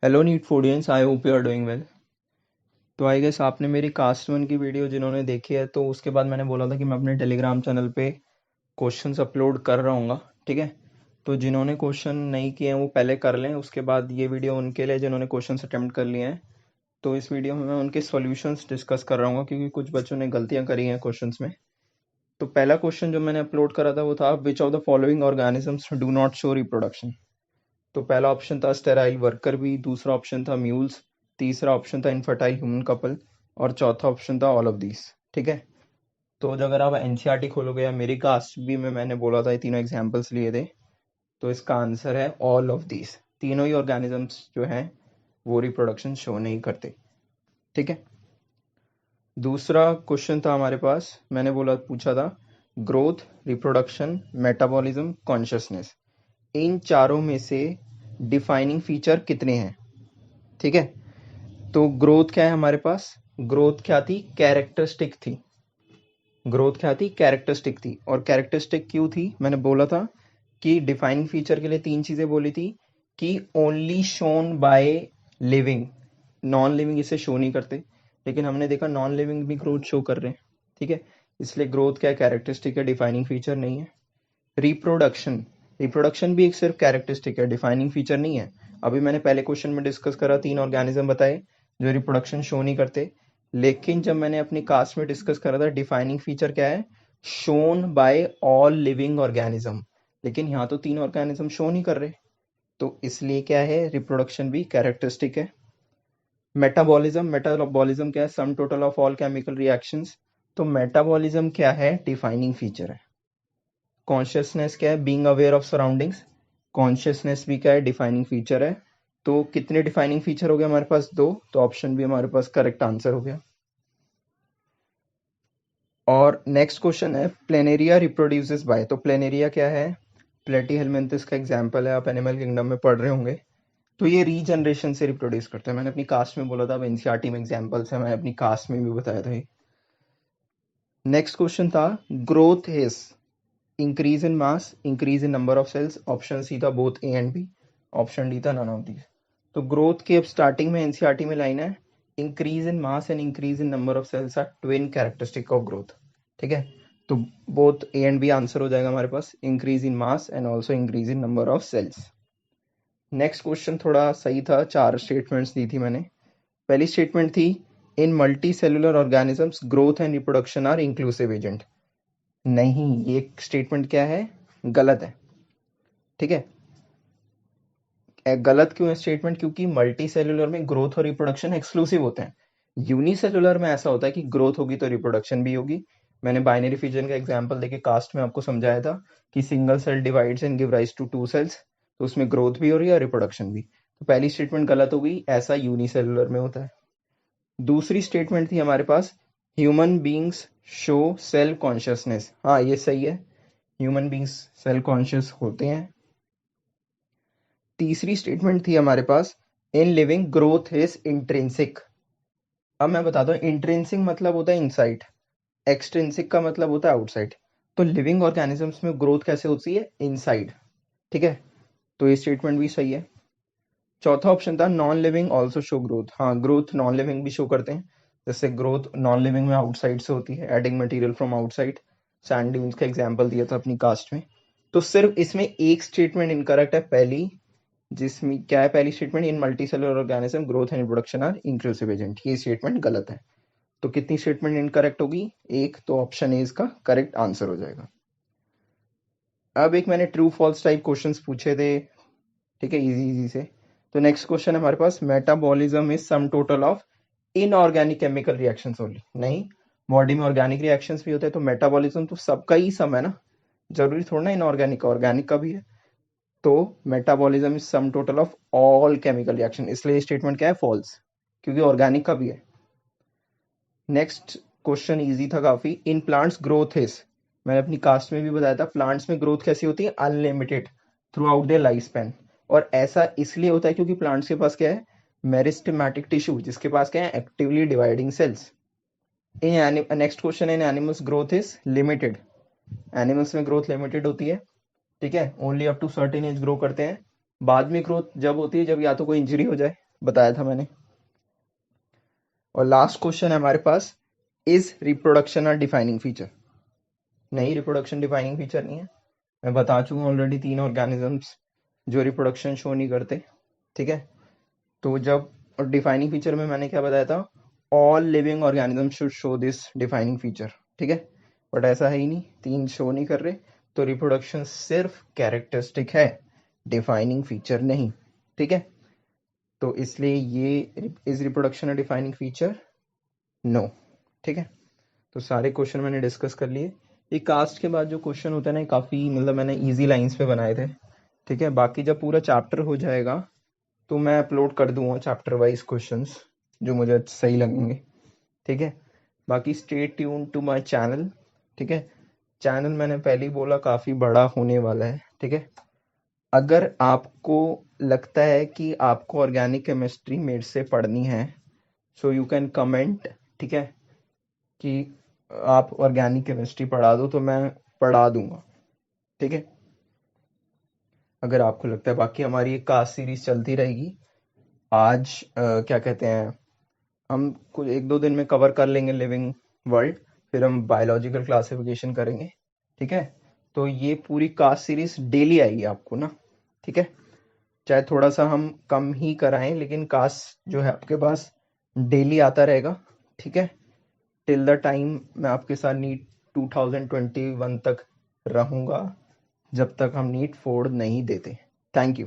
Hello NEET foodians, I hope you are doing well. तो I guess आपने मेरी cast one की video जिन्होंने देखी है, तो उसके बाद मैंने बोला था कि मैं अपने टेलीग्राम चैनल पे क्वेश्चंस अपलोड कर रहा हूँ। ठीक है। तो जिन्होंने क्वेश्चन नहीं किए हैं वो पहले कर लें, उसके बाद ये वीडियो उनके लिए जिन्होंने क्वेश्चंस अटेम्प्ट कर लिए हैं। तो इस वीडियो में मैं उनके सॉल्यूशंस डिस्कस कर रहा हूँ क्योंकि कुछ बच्चों ने गलतियाँ करी हैं क्वेश्चंस में। तो पहला क्वेश्चन जो मैंने अपलोड करा था वो था, which of the following organisms do not show reproduction. तो पहला ऑप्शन था स्टेराइल वर्कर बी, दूसरा ऑप्शन था म्यूल्स, तीसरा ऑप्शन था इनफर्टाइल ह्यूमन कपल और चौथा ऑप्शन था ऑल ऑफ दीस। ठीक है। तो अगर आप एनसीईआरटी खोलोगे या मेरी कास्ट भी में मैंने बोला था, ये तीनों एग्जांपल्स लिए थे, तो इसका आंसर है ऑल ऑफ दीस। तीनों ही ऑर्गेनिजम्स जो हैं वो रिप्रोडक्शन शो नहीं करते। ठीक है। दूसरा क्वेश्चन था हमारे पास, मैंने बोला पूछा था ग्रोथ, रिप्रोडक्शन, मेटाबॉलिज्म, कॉन्शियसनेस, इन चारों में से डिफाइनिंग फीचर कितने हैं। ठीक है। तो ग्रोथ क्या है हमारे पास, ग्रोथ क्या थी, कैरेक्टरिस्टिक थी। ग्रोथ क्या थी, कैरेक्टरिस्टिक थी। और कैरेक्टरिस्टिक क्यों थी, मैंने बोला था कि डिफाइनिंग फीचर के लिए तीन चीजें बोली थी कि only shown by living, non living इसे शो नहीं करते, लेकिन हमने देखा नॉन लिविंग भी ग्रोथ शो कर रहे हैं। ठीक है। इसलिए ग्रोथ क्या है, कैरेक्टरिस्टिक है, डिफाइनिंग फीचर नहीं है। रिप्रोडक्शन, रिप्रोडक्शन भी एक सिर्फ कैरेक्टरिस्टिक है, डिफाइनिंग फीचर नहीं है। अभी मैंने पहले क्वेश्चन में डिस्कस करा, तीन ऑर्गेनिज्म बताए जो रिप्रोडक्शन शो नहीं करते, लेकिन जब मैंने अपनी कास्ट में डिस्कस करा था डिफाइनिंग फीचर क्या है, shown by all living organism, लेकिन यहाँ तो तीन ऑर्गेनिज्म शो नहीं कर रहे, तो इसलिए क्या है, रिप्रोडक्शन भी कैरेक्टरिस्टिक है। मेटाबॉलिज्म, मेटाबॉलिज्म क्या है, सम total of all chemical reactions, तो मेटाबॉलिज्म क्या है, डिफाइनिंग फीचर है। कॉन्शियसनेस क्या है, being aware of surroundings, consciousness भी क्या है, डिफाइनिंग फीचर है। तो कितने डिफाइनिंग फीचर हो गए हमारे पास, दो, तो ऑप्शन भी हमारे पास करेक्ट आंसर हो गया। और नेक्स्ट क्वेश्चन है, प्लेनेरिया रिप्रोड्यूसेस बाय, तो प्लेनेरिया क्या है, प्लेटीहेलमिंथस का एग्जांपल है, आप एनिमल किंगडम में पढ़ रहे होंगे। तो ये रीजनरेशन से रिप्रोड्यूस करते हैं, मैंने अपनी कास्ट में बोला था, अब एनसीईआरटी में एग्जांपल्स है, मैंने अपनी कास्ट में भी बताया था। नेक्स्ट क्वेश्चन था, growth is increase in mass, increase in number of cells, option C था both A and B, option D था नन ऑफ दीज। तो ग्रोथ की अब स्टार्टिंग में एनसीईआरटी में लाइन है, increase in mass and increase in number of cells are twin characteristic of growth. ठीक है। तो both A and B answer हो जाएगा हमारे पास, increase in mass and also increase in number of cells. Next question थोड़ा सही था, चार स्टेटमेंट्स दी थी मैंने। पहली स्टेटमेंट थी, in multicellular organisms growth and reproduction are inclusive agent. नहीं, ये स्टेटमेंट क्या है, गलत है। ठीक है। गलत क्यों है स्टेटमेंट, क्योंकि मल्टी सेलुलर में ग्रोथ और रिप्रोडक्शन एक्सक्लूसिव होते हैं। यूनिसेलुलर में ऐसा होता है कि ग्रोथ होगी तो रिप्रोडक्शन भी होगी। मैंने बाइनरी फिजन का एग्जांपल देके कास्ट में आपको समझाया था कि single cell divides and give rise to two cells, तो उसमें ग्रोथ भी हो रही है और रिप्रोडक्शन भी। तो पहली स्टेटमेंट गलत हो गई, ऐसा यूनिसेलुलर में होता है। दूसरी स्टेटमेंट थी हमारे पास, human beings show self consciousness, हाँ ये सही है, ह्यूमन बींग्स सेल्फ कॉन्शियस होते हैं। तीसरी स्टेटमेंट थी हमारे पास, in living growth is intrinsic. अब मैं बताता हूँ, इंट्रिंसिक मतलब होता है इनसाइड, एक्सट्रिंसिक का मतलब होता है आउटसाइड। तो लिविंग ऑर्गेनिजम्स में ग्रोथ कैसे होती है, इनसाइड। ठीक है। तो ये स्टेटमेंट भी सही है। चौथा ऑप्शन था, non living also show growth, हाँ ग्रोथ नॉन लिविंग भी शो करते हैं, जैसे ग्रोथ नॉन लिविंग में आउटसाइड से होती है, adding material from outside. Sand dunes का एग्जांपल दिया था अपनी कास्ट में। तो सिर्फ इसमें एक स्टेटमेंट इनकरेक्ट है, पहली, जिसमें क्या है, पहली statement, in multicellular organism growth and reproduction are inclusive agent, ये स्टेटमेंट गलत है। तो कितनी स्टेटमेंट इनकरेक्ट होगी, एक, तो ऑप्शन ए इसका करेक्ट आंसर हो जाएगा। अब एक मैंने ट्रू फॉल्स टाइप क्वेश्चंस पूछे थे, ठीक है, इजी इजी से। तो नेक्स्ट क्वेश्चन है हमारे पास, metabolism is sum total of inorganic chemical reactions only. नहीं, बॉडी में ऑर्गेनिक रिएक्शंस भी होते हैं, तो मेटाबॉलिज्म तो सबका ही सम है ना, जरूरी थोड़ा ना इनऑर्गेनिक ऑर्गेनिक का भी है। तो metabolism is sum total of all chemical reaction, इसलिए स्टेटमेंट क्या है, फॉल्स, क्योंकि ऑर्गेनिक का भी है। नेक्स्ट क्वेश्चन इजी था काफी, इन प्लांट्स ग्रोथ इज, मैंने अपनी कास्ट में भी बताया था, प्लांट्स में ग्रोथ कैसी होती है, unlimited through out their life span. और ऐसा इसलिए होता है क्योंकि प्लांट्स के पास क्या है, मेरिस्टेमेटिक टिश्यू, जिसके पास क्या है, एक्टिवली डिवाइडिंग सेल्स। इन नेक्स्ट क्वेश्चन है, in animals growth is limited, animals में ग्रोथ लिमिटेड होती है। ठीक है, only up to certain age grow करते हैं, बाद में ग्रोथ जब होती है जब या तो कोई इंजरी हो जाए, बताया था मैंने। और लास्ट क्वेश्चन है हमारे पास, is reproduction a defining feature? नहीं, रिप्रोडक्शन डिफाइनिंग फीचर नहीं है। मैं बता चुका हूँ ऑलरेडी 3 ऑर्गेनिजम्स जो रिप्रोडक्शन शो नहीं करते, ठीक है। तो जब डिफाइनिंग फीचर में मैंने क्या बताया था, all living organism should show this defining feature, ठीक है। बट ऐसा है ही नहीं, 3 शो नहीं कर रहे, तो रिप्रोडक्शन सिर्फ कैरेक्टरिस्टिक है, डिफाइनिंग फीचर नहीं, ठीक है। तो इसलिए ये is reproduction a defining feature? No, ठीक है। तो सारे क्वेश्चन मैंने डिस्कस कर लिए। ये कास्ट के बाद जो क्वेश्चन होता है ना, ये काफ़ी मतलब मैंने इजी लाइंस पे बनाए थे, ठीक है। बाकी जब पूरा चैप्टर हो जाएगा तो मैं अपलोड कर दूंगा चैप्टर वाइज क्वेश्चंस जो मुझे सही लगेंगे, ठीक है। बाकी stay tune to my channel, ठीक है। चैनल मैंने पहले ही बोला काफ़ी बड़ा होने वाला है, ठीक है। अगर आपको लगता है कि आपको ऑर्गेनिक केमिस्ट्री मेरे से पढ़नी है, सो यू कैन कमेंट, ठीक है, कि आप ऑर्गेनिक केमिस्ट्री पढ़ा दो तो मैं पढ़ा दूंगा, ठीक है, अगर आपको लगता है। बाकी हमारी एक कास्ट सीरीज चलती रहेगी। आज क्या कहते हैं, हम कुछ 1-2 दिन में कवर कर लेंगे लिविंग वर्ल्ड, फिर हम बायोलॉजिकल क्लासिफिकेशन करेंगे, ठीक है। तो ये पूरी कास्ट सीरीज डेली आएगी आपको ना, ठीक है। चाहे थोड़ा सा हम कम ही कराएं, लेकिन कास्ट जो है आपके पास डेली आता रहेगा, ठीक है। टिल द टाइम मैं आपके साथ नीट 2021 तक रहूंगा, जब तक हम नीट फोड़ नहीं देते। Thank you.